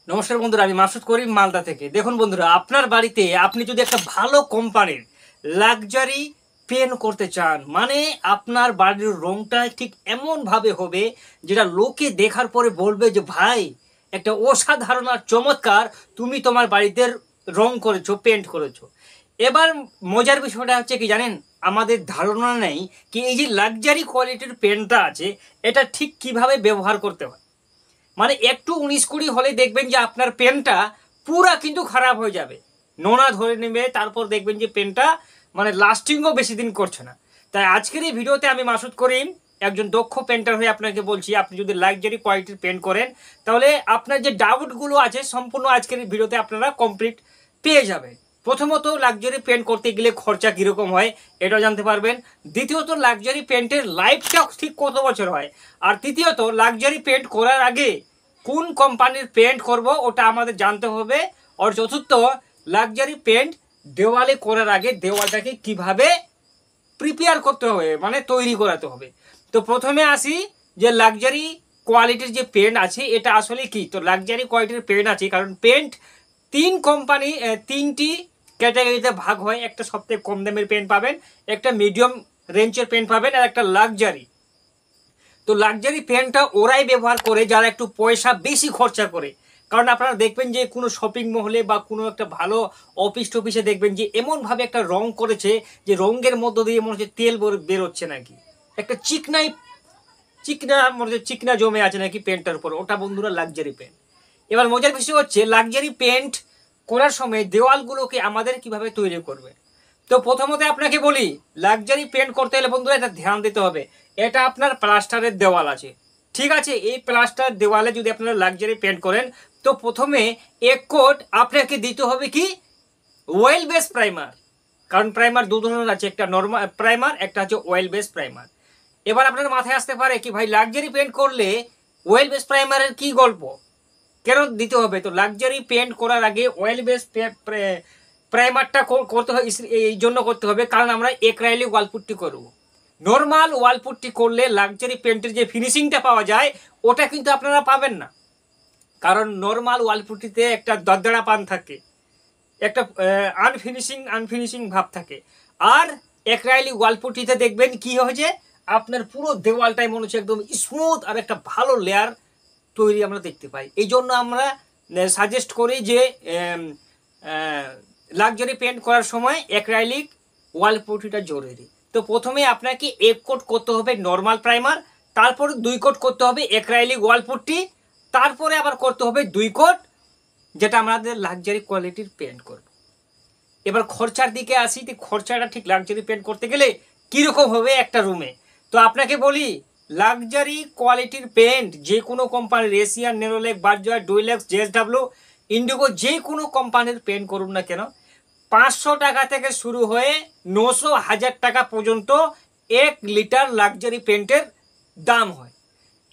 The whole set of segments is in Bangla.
নমস্কার বন্ধুরা, আমি মাসুদ করিম মালদা থেকে। দেখুন বন্ধুরা, আপনার বাড়িতে আপনি যদি একটা ভালো কোম্পানির লাক্সারি পেন করতে চান, মানে আপনার বাড়ির রংটা ঠিক এমনভাবে হবে যেটা লোকে দেখার পরে বলবে যে ভাই, একটা অসাধারণ আর চমৎকার তুমি তোমার বাড়িতে রং করেছো, পেন্ট করেছো। এবার মজার বিষয়টা হচ্ছে কি জানেন, আমাদের ধারণা নেই কি এই যে লাক্সারি কোয়ালিটির পেনটা আছে এটা ঠিক কিভাবে ব্যবহার করতে হয়। মানে একটু 19-20 হলে দেখবেন যে আপনার পেনটা পুরা কিন্তু খারাপ হয়ে যাবে, নোনা ধরে নেবে, তারপর দেখবেন যে পেনটা মানে লাস্টিংও বেশি দিন করছে না। তাই আজকের এই ভিডিওতে আমি মাসুদ করিম, একজন দক্ষ পেন্টার হয়ে আপনাকে বলছি, আপনি যদি লাক্সারি কোয়ালিটির পেন্ট করেন তাহলে আপনার যে ডাউটগুলো আছে সম্পূর্ণ আজকের এই ভিডিওতে আপনারা কমপ্লিট পেয়ে যাবেন। প্রথমত, লাক্সারি পেন্ট করতে গেলে খরচা কীরকম হয় এটাও জানতে পারবেন। দ্বিতীয়ত, লাক্সারি পেন্টের লাইফটা ঠিক কত বছর হয়। আর তৃতীয়ত, লাক্সারি পেন্ট করার আগে কোন কোম্পানির পেন্ট করব ওটা আমাদের জানতে হবে। আর চতুর্থ, লাক্সারি পেন্ট দেওয়ালে করার আগে দেওয়ালটাকে কিভাবে প্রিপেয়ার করতে হবে, মানে তৈরি করাতে হবে। তো প্রথমে আসি যে লাক্সারি কোয়ালিটির যে পেন্ট আছে এটা আসলে কি। তো লাক্সারি কোয়ালিটির পেন্ট আছে কারণ পেন্ট তিনটি ক্যাটাগরিতে ভাগ হয়। একটা সবথেকে কম দামের পেন্ট পাবেন, একটা মিডিয়াম রেঞ্জের পেন্ট পাবেন, আর একটা লাক্সারি। তো লাক্সারি পেনটা ওরাই ব্যবহার করে যারা একটু পয়সা বেশি খরচা করে। কারণ আপনারা দেখবেন যে কোনো শপিং মহলে বা কোনো একটা ভালো অফিস টফিসে দেখবেন যে এমনভাবে একটা রং করেছে যে রঙের মধ্য দিয়ে মনে হচ্ছে তেল বেরোচ্ছে নাকি, একটা মনে হচ্ছে চিকনা জমে আছে নাকি পেন্টটার উপর, ওটা বন্ধুরা লাক্সারি পেন্ট। এবার মজার বিষয় হচ্ছে লাক্সারি পেন্ট করার সময় দেওয়ালগুলোকে আমাদের কিভাবে তৈরি করবে। তো প্রথমত আপনাকে বলি, লাক্সারি পেন্ট করতে হলে বন্ধুরা এটা ধ্যান দিতে হবে, এটা আপনার প্লাস্টারের দেওয়াল আছে, ঠিক আছে। এই প্লাস্টার দেওয়ালে যদি আপনারা লাক্সারি পেন্ট করেন তো প্রথমে এক কোট আপনাকে দিতে হবে কি অয়েল বেস প্রাইমার। কারণ প্রাইমার দু ধরনের আছে, একটা নর্মাল প্রাইমার, একটা হচ্ছে অয়েল বেস প্রাইমার। এবার আপনার মাথায় আসতে পারে কি ভাই, লাক্সারি পেন্ট করলে অয়েল বেস প্রাইমারের কি গল্প, কেন দিতে হবে। তো লাক্সারি পেন্ট করার আগে অয়েল বেস প্রাইমারটা করতে হয়, এই জন্য করতে হবে কারণ আমরা অ্যাক্রাইলিক ওয়ালপুট্টি করব। নর্মাল ওয়ালপুট্টি করলে লাক্সারি পেন্টের যে ফিনিশিংটা পাওয়া যায় ওটা কিন্তু আপনারা পাবেন না। কারণ নর্মাল ওয়ালপুট্টিতে একটা দরদরা পান থাকে, একটা আনফিনিশিং ভাব থাকে। আর অ্যাক্রাইলিক ওয়ালপুট্টিতে দেখবেন কি হয়েছে, আপনার পুরো দেওয়ালটাই মনে হচ্ছে একদম স্মুথ আর একটা ভালো লেয়ার তৈরি আমরা দেখতে পাই। এই জন্য আমরা সাজেস্ট করি যে লাক্সারি পেন্ট করার সময় অ্যাক্রাইলিক ওয়ালপুট্টিটা জরুরি। তো প্রথমে আপনাকে এক কোট করতে হবে নর্মাল প্রাইমার, তারপরে 2 কোট করতে হবে অ্যাক্রাইলিক ওয়ালপুট্টি, তারপরে আবার করতে হবে 2 কোট যেটা আমাদের লাক্সারি কোয়ালিটির পেন্ট করব। এবার খরচার দিকে আসি, তো খরচাটা ঠিক লাক্সারি পেন্ট করতে গেলে কীরকম হবে একটা রুমে। তো আপনাকে বলি, লাক্সারি কোয়ালিটির পেন্ট যে কোনো কোম্পানির, Asian, Nerolac, Bajaj, Dulux, JSW, Indigo, যে কোনো কোম্পানির পেন্ট করুন না কেন, 500 টাকা থেকে শুরু হয়ে 900-1000 টাকা পর্যন্ত 1 লিটার লাক্সারি পেন্টের দাম হয়।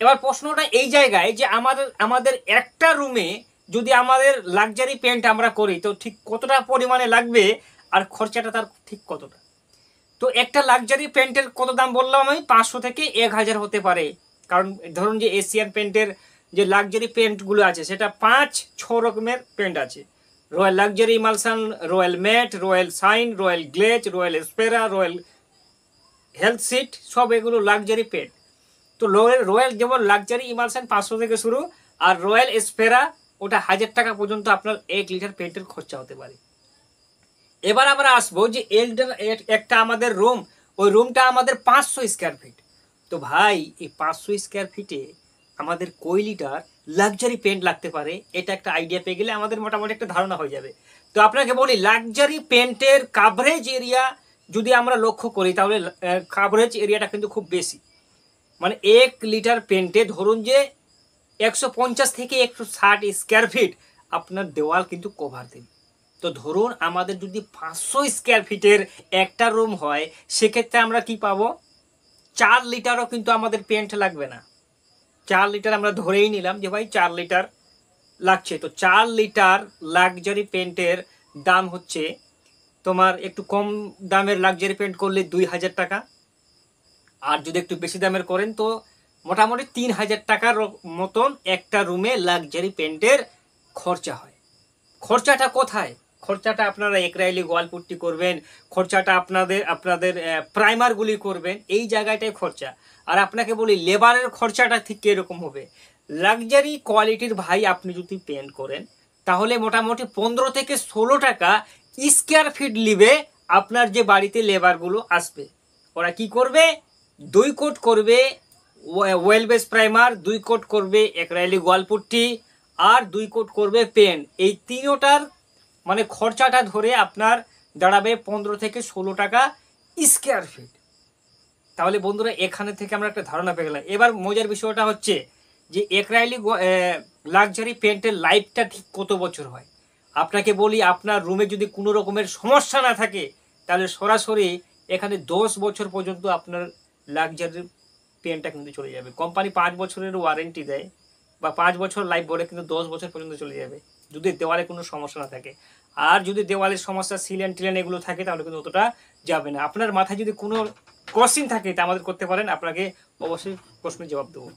এবার প্রশ্নটা এই জায়গায় যে আমাদের একটা রুমে যদি আমাদের লাক্সারি পেন্ট আমরা করি তো ঠিক কতটা পরিমাণে লাগবে আর খরচাটা তার ঠিক কতটা। তো একটা লাক্সারি পেন্টের কত দাম বললাম আমি, 500 থেকে 1000 হতে পারে। কারণ ধরুন যে এশিয়ান পেন্টের যে লাক্সারি পেন্টগুলো আছে সেটা 5-6 রকমের পেন্ট আছে। Royal luxury emulsion, royal matt, royal shine, royal glaze, royal aspira, royal health shield, সব এগুলো লাক্সারি পেন্ট। তো রয়্যাল যেমন লাক্সারি ইমালশন 500 থেকে শুরু, আর রয়্যাল স্পেরা ওটা 1000 টাকা পর্যন্ত আপনার 1 লিটার পেন্টের খরচা হতে পারে। এবার আমরা আসবো যে একটা আমাদের রুম, ওই রুমটা আমাদের 500 স্কোয়ার ফিট। তো ভাই এই 500 স্কোয়ার ফিটে আমাদের কয় লিটার লাক্সারি পেন্ট লাগতে পারে এটা একটা আইডিয়া পেয়ে গেলে আমাদের মোটামুটি একটা ধারণা হয়ে যাবে। তো আপনাকে বলি, লাক্সারি পেন্টের কাভারেজ এরিয়া যদি আমরা লক্ষ্য করি তাহলে কাভারেজ এরিয়াটা কিন্তু খুব বেশি। মানে 1 লিটার পেন্টে ধরুন যে 150 থেকে 160 স্কোয়ার ফিট আপনার দেওয়াল কিন্তু কভার দেবে। তো ধরুন আমাদের যদি 500 স্কোয়ার ফিটের একটা রুম হয়, সেক্ষেত্রে আমরা কি পাবো, 4 লিটারও কিন্তু আমাদের পেন্ট লাগবে না। 4 লিটার আমরা ধরেই নিলাম যে ভাই 4 লিটার লাগছে। তো 4 লিটার লাক্সারি পেন্টের দাম হচ্ছে তোমার, একটু কম দামের লাক্সারি পেন্ট করলে 2000 টাকা, আর যদি একটু বেশি দামের করেন তো মোটামুটি 3000 টাকার মতন একটা রুমে লাক্সারি পেন্টের খরচা হয়। খরচাটা কোথায়? খরচাটা আপনারা একরাইলিক ওয়াল পুট্টি করবেন, খরচাটা আপনাদের প্রাইমারগুলি করবেন, এই জায়গাটায় খরচা। আর আপনাকে বলি লেবারের খরচাটা ঠিক কীরকম হবে। লাক্সারি কোয়ালিটির ভাই আপনি যদি পেন্ট করেন তাহলে মোটামুটি 15 থেকে 16 টাকা স্কোয়ার ফিট নিবে আপনার যে বাড়িতে লেবারগুলো আসবে। ওরা কি করবে? 2 কোট করবে ওয়েল বেস প্রাইমার, 2 কোট করবে একরাইলিক ওয়াল পুট্টি, আর 2 কোট করবে পেন্ট। এই তিনোটার মানে খরচাটা ধরে আপনার দাঁড়াবে 15 থেকে 16 টাকা স্কোয়ার ফিট। তাহলে বন্ধুরা এখানে থেকে আমরা একটা ধারণা পেয়ে গেলাম। এবার মজার বিষয়টা হচ্ছে যে একরাইলিক লাক্সারি পেন্টের লাইফটা ঠিক কত বছর হয়। আপনাকে বলি আপনার রুমে যদি কোনো রকমের সমস্যা না থাকে তাহলে সরাসরি এখানে 10 বছর পর্যন্ত আপনার লাক্সারি পেন্টটা কিন্তু চলে যাবে। কোম্পানি 5 বছরের ওয়ারেন্টি দেয় বা 5 বছর লাইফ বলে, কিন্তু 10 বছর পর্যন্ত চলে যাবে যদি দেওয়ালে কোনো সমস্যা না থাকে। আর যদি দেওয়ালের সমস্যা সিলেন টিলেন এগুলো থাকে তাহলে কিন্তু অতটা যাবে না। আপনার মাথায় যদি কোনো কোশ্চিন থাকে তা আমাদের করতে পারেন, আপনাকে অবশ্যই প্রশ্নের জবাব দেবো।